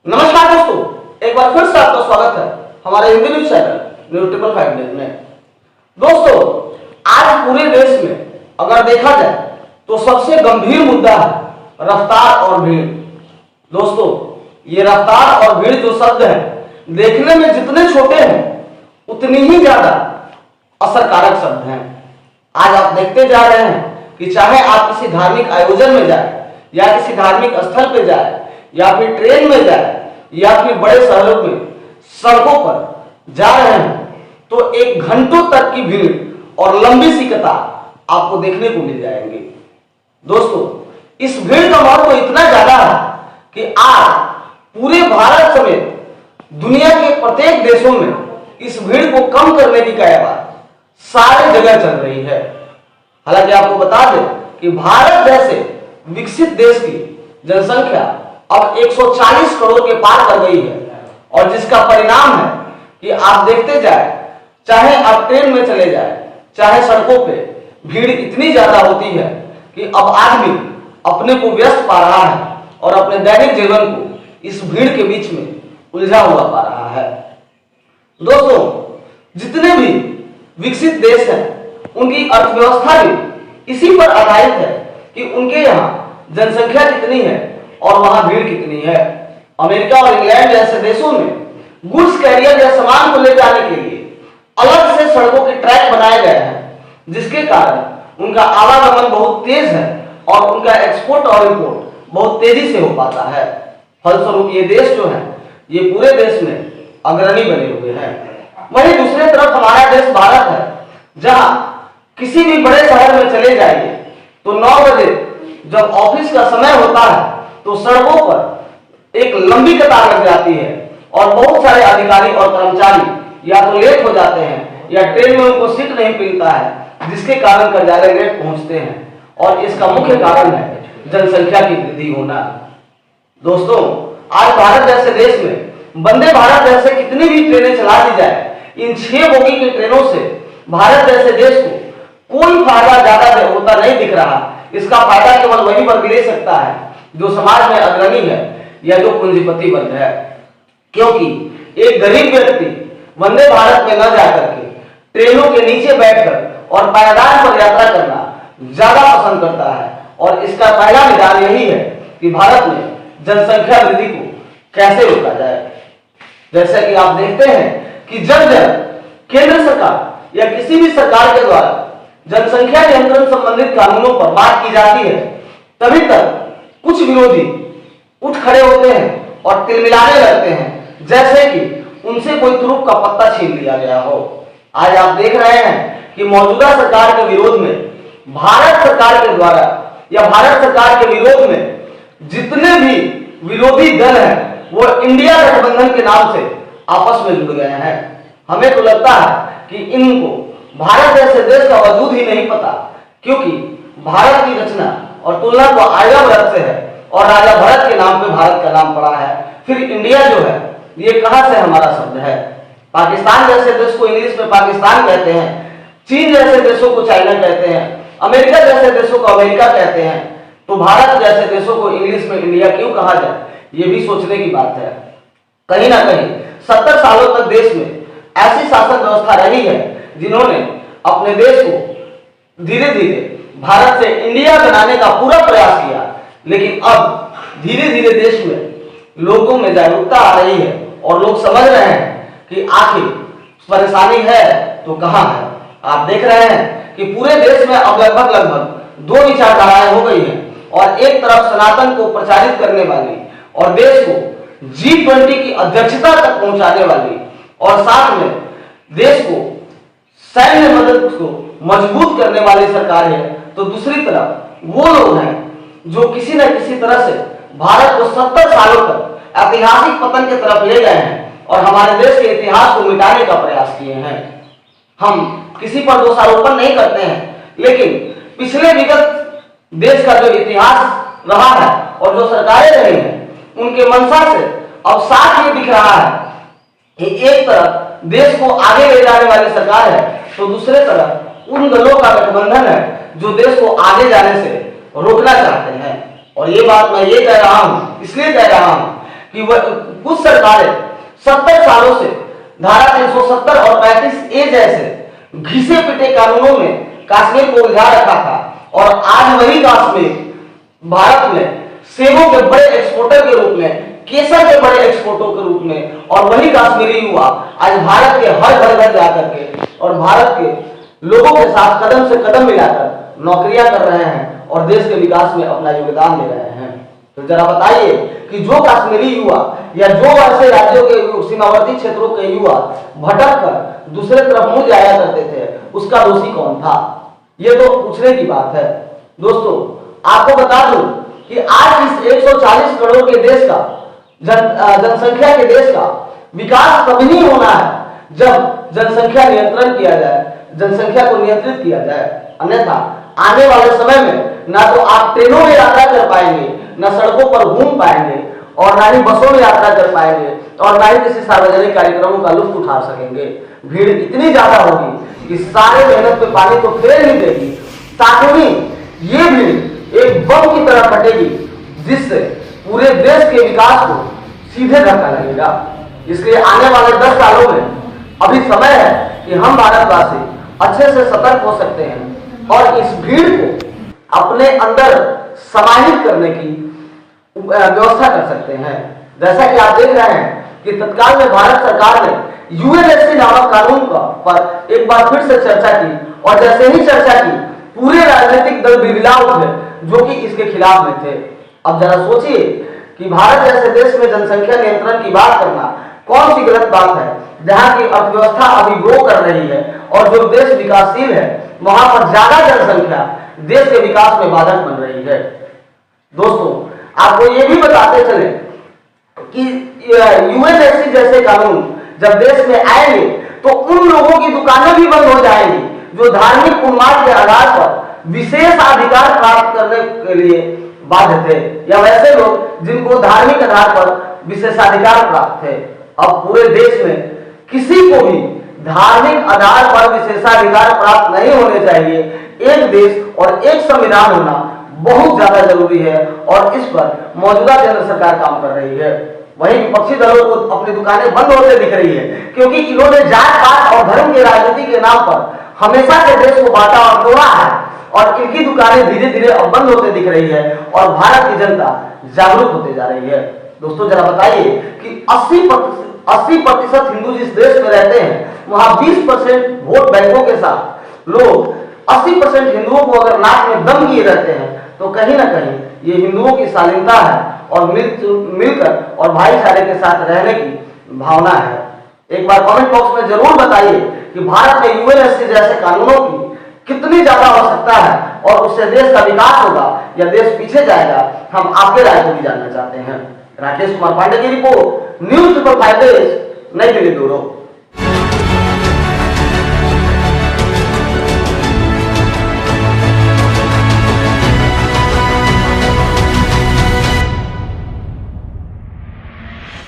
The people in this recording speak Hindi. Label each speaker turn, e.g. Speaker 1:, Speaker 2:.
Speaker 1: नमस्कार दोस्तों, एक बार फिर से आपका स्वागत है हमारे Hindi news channel news 555 days में। दोस्तों, आज पूरे देश में अगर देखा जाए तो सबसे गंभीर मुद्दा है रफ्तार और भीड़। दोस्तों, ये रफ्तार और भीड़ जो शब्द है देखने में जितने छोटे हैं उतनी ही ज्यादा असरकारक शब्द हैं। आज आप देखते जा रहे हैं कि चाहे आप किसी धार्मिक आयोजन में जाए या किसी धार्मिक स्थल पे जाए या फिर ट्रेन में जाए या फिर बड़े शहरों में सड़कों पर जा रहे हैं तो एक घंटों तक की भीड़ और लंबी सी कतार आपको देखने को मिल जाएंगे। दोस्तों, इस भीड़ का महत्व इतना ज्यादा है कि आज पूरे भारत समेत दुनिया के प्रत्येक देशों में इस भीड़ को कम करने की कयावत सारे जगह चल रही है। हालांकि आपको बता दें कि भारत जैसे विकसित देश की जनसंख्या अब 140 करोड़ के पार कर गई है और जिसका परिणाम है कि आप देखते जाए, चाहे आप ट्रेन में चले जाए चाहे सड़कों पे भीड़ इतनी ज्यादा होती है कि अब आदमी अपने को व्यस्त पा रहा है और अपने दैनिक जीवन को इस भीड़ के बीच में उलझा हुआ पा रहा है। दोस्तों, जितने भी विकसित देश हैं उनकी अर्थव्यवस्था भी इसी पर आधारित है कि उनके यहाँ जनसंख्या कितनी है और वहां भीड़ कितनी है। अमेरिका और इंग्लैंड जैसे देशों में गुड्स कैरियर या सामान को ले जाने के लिए अलग से सड़कों के ट्रैक बनाए गए हैं, जिसके कारण उनका आवागमन बहुत तेज है और उनका एक्सपोर्ट और इंपोर्ट बहुत तेजी से हो पाता है। फलस्वरूप ये देश जो है ये पूरे देश में अग्रणी बने हुए हैं। वहीं दूसरी तरफ हमारा देश भारत है, जहां किसी भी बड़े शहर में चले जाइए तो 9 बजे जब ऑफिस का समय होता है तो सड़कों पर एक लंबी कतार लग जाती है और बहुत सारे अधिकारी और कर्मचारी या तो लेट हो जाते हैं या ट्रेन में उनको सीट नहीं मिलता है, जिसके कारण कार्यालय लेट पहुंचते हैं और इसका मुख्य कारण है जनसंख्या की वृद्धि होना। दोस्तों, आज भारत जैसे देश में वंदे भारत जैसे कितनी भी ट्रेनें चला दी जाए, इन 6 बोगी की ट्रेनों से भारत जैसे देश को कोई फायदा ज्यादा होता नहीं दिख रहा। इसका फायदा केवल वही वर्ग ले सकता है जो समाज में अग्रणी है या जो पूंजीपति वर्ग है, क्योंकि एक गरीब व्यक्ति वंदे भारत में न जाकर के ट्रेनों के नीचे बैठकर और पायदान पर यात्रा करना ज्यादा पसंद करता है। और इसका पहला निदान यही है कि भारत में जनसंख्या वृद्धि को कैसे रोका जाए। जैसे कि आप देखते हैं कि जब केंद्र सरकार या किसी भी सरकार के द्वारा जनसंख्या नियंत्रण संबंधित कानूनों पर बात की जाती है, तभी तक कुछ विरोधी उठ खड़े होते हैं और तिलमिलाने लगते हैं जैसे कि उनसे कोई तुरुप का पत्ता छीन लिया गया हो। आज आप देख रहे हैं कि मौजूदा सरकार के विरोध में भारत सरकार के द्वारा या भारत सरकार के विरोध में जितने भी विरोधी दल हैं वो इंडिया गठबंधन के नाम से आपस में जुड़ गए हैं। हमें तो लगता है कि इनको भारत जैसे देश का वजूद ही नहीं पता, क्योंकि भारत की रचना और तुलना तो आर्य भरत से है और राजा भरत के नाम पे भारत का नाम पड़ा है। फिर इंडिया जो है ये कहां से हमारा शब्द है। पाकिस्तान जैसे देश को इंग्लिश में पाकिस्तान कहते हैं, चीन जैसे देशों को चाइना कहते हैं, अमेरिका जैसे देशों को अमेरिका कहते हैं, तो भारत जैसे देशों को इंग्लिश में इंडिया क्यों कहा जाए, ये भी सोचने की बात है। कहीं ना कहीं 70 सालों तक देश में ऐसी शासन व्यवस्था रही है जिन्होंने अपने देश को धीरे धीरे भारत से इंडिया बनाने का पूरा प्रयास किया, लेकिन अब धीरे धीरे देश में लोगों में जागरूकता आ रही है और लोग समझ रहे हैं कि आखिर परेशानी है तो कहां है। आप देख रहे हैं कि पूरे देश में अब लगभग 2 विचारधाराएं हो गई हैं और एक तरफ सनातन को प्रचारित करने वाली और देश को G20 की अध्यक्षता तक पहुंचाने वाली और साथ में देश को सैन्य मदद को मजबूत करने वाली सरकार है, तो दूसरी तरफ वो लोग हैं जो किसी न किसी तरह से भारत को 70 सालों तक ऐतिहासिक पतन की तरफ ले गए हैं और हमारे देश के इतिहास को मिटाने का प्रयास किए हैं। हम किसी पर दोषारोपण नहीं करते हैं, लेकिन पिछले विगत देश का जो इतिहास रहा है और जो सरकारें रही हैं उनके मंशा से अब साफ ये दिख रहा है कि एक तरफ देश को आगे ले जाने वाली सरकार है तो दूसरे तरफ उन दलों का गठबंधन है जो देश को आगे जाने से रोकना चाहते हैं। और ये बात मैं ये कह रहा हूं, इसलिए कह रहा हूं कि वह कुछ सरकारें 70 सालों से धारा 370 और 35A जैसे घिसे पिटे कानूनों में कश्मीर को उलझा रखा था, और आज वही कश्मीर भारत में सेबों के बड़े एक्सपोर्टर के रूप में, केसर के बड़े एक्सपोर्टर के रूप में, और वही कश्मीरी युवा आज भारत के हर घर जाकर के और भारत के लोगों के साथ कदम से कदम मिलाकर नौकरियां कर रहे हैं और देश के विकास में अपना योगदान दे रहे हैं। तो जरा बताइए कि जो कश्मीरी युवा या जो ऐसे राज्यों के सीमावर्ती क्षेत्रों के युवा भटक कर दूसरे तरफ मुड़ जाया करते थे, उसका दोषी कौन था? ये तो पूछने की बात है। दोस्तों, आपको बता दूं कि आज इस 140 करोड़ के देश का जनसंख्या के देश का विकास तभी होना है जब जनसंख्या नियंत्रण किया जाए, जनसंख्या को नियंत्रित किया जाए। अन्यथा आने वाले समय में ना तो आप ट्रेनों में यात्रा कर पाएंगे, ना सड़कों पर घूम पाएंगे, और ना ही बसों में यात्रा कर पाएंगे, और ना ही किसी सार्वजनिक कार्यक्रमों का लुत्फ उठा सकेंगे। भीड़ इतनी ज्यादा होगी कि सारे मेहनत पे पानी तो फेर नहीं देगी, साथ ही ये भीड़ एक बम की तरह फटेगी जिससे पूरे देश के विकास को सीधे धक्का लगेगा। इसलिए आने वाले 10 सालों में अभी समय है कि हम भारतवासी अच्छे से सतर्क हो सकते हैं और इस भीड़ को अपने अंदर समाहित करने की व्यवस्था कर सकते हैं। जैसा कि आप देख रहे हैं कि तत्काल में भारत सरकार ने यूएनएससी नामक कानून पर एक बार फिर से चर्चा की, और जैसे ही चर्चा की पूरे राजनीतिक दल बिरला उठे जो कि इसके खिलाफ में थे। अब जरा सोचिए कि भारत जैसे देश में जनसंख्या नियंत्रण की बात करना कौन सी गलत बात है, जहां की अर्थव्यवस्था अभी ग्रो कर रही है और जो देश विकासशील है वहां पर ज्यादा जनसंख्या देश के विकास में बाधक बन रही है। दोस्तों, आपको ये भी बताते चले कि यूएनएससी जैसे कानून जब देश में आएंगे तो उन लोगों की दुकानें भी बंद हो जाएंगी जो धार्मिक उन्माद के आधार पर विशेष अधिकार प्राप्त करने के लिए बाध्य थे, या वैसे लोग जिनको धार्मिक आधार पर विशेषाधिकार प्राप्त थे। अब पूरे देश में किसी को भी धार्मिक आधार पर विशेषाधिकार प्राप्त नहीं होने चाहिए। एक देश और एक संविधान होना बहुत ज्यादा जरूरी है, और इस पर मौजूदा केंद्र सरकार काम कर रही है। वहीं विपक्षी दलों को अपनी दुकानें बंद होते दिख रही है, क्योंकि इन्होंने जात पात और धर्म की राजनीति के नाम पर हमेशा से देश को बांटा और तोड़ा है, और इनकी दुकानें धीरे धीरे अब बंद होते दिख रही है और भारत की जनता जागरूक होते जा रही है। दोस्तों, जरा बताइए कि 80% हिंदू जिस देश में रहते हैं वहां 20% वोट बैंकों के साथ लोग 80% हिंदुओं को अगर नाक में दम किए रहते हैं, तो कहीं ना कहीं ये हिंदुओं की शालीनता है और मिलकर और भाईचारे के साथ रहने की भावना है। एक बार कमेंट बॉक्स में जरूर बताइए कि भारत में यूएनएससी जैसे कानूनों की कितनी ज्यादा आवश्यकता है, और उससे देश का विकास होगा या देश पीछे जाएगा। हम आपके राय को भी जानना चाहते हैं। राकेश कुमार पांडे की रिपोर्ट, न्यूज़ 555 नई दिल्ली ब्यूरो।